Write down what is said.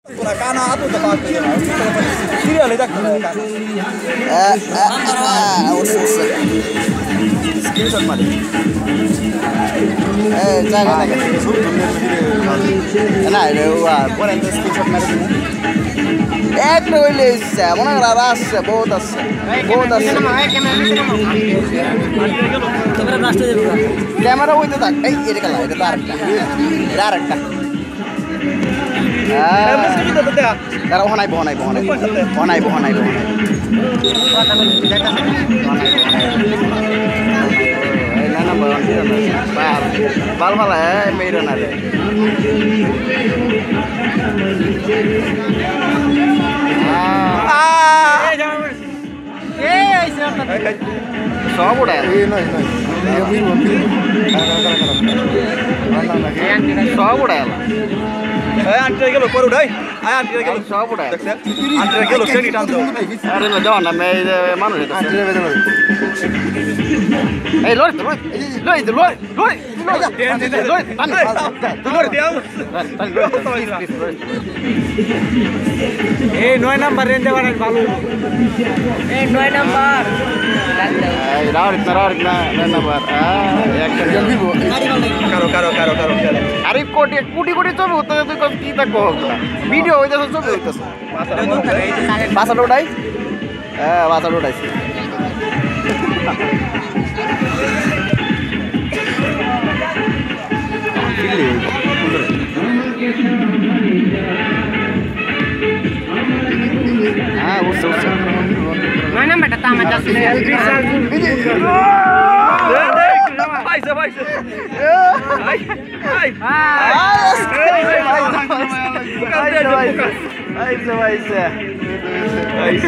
Kana atu tempat serial itu kan. Screenshot mari. Jangan lagi. Nah, itu bukan itu screenshot mari. Itu ilis, mana raras, बहुत अच्छा. Kamera itu tak, ini kalau itu tarik. Karena honai. Bal meron ada. Sob udah. Sob udah. Antre gelo koru dai. Antre gelo sob udah. Antre gelo seni tanto. Are na jawan na me manu itu. Antre betul. Lor. Noy number rende waran balu. 9 number. Rarik na number. Jaldi bo. Karo. Are কোটি ছবি হতো তুই কি তা কহ video হইতাছে ছবি হইতাছে বাসা উঠাই হ্যাঁ বাসা উঠাইছি হ্যাঁ বুঝছে নয় নাম্বারটা তো আমার কাছে Paisa. Ai.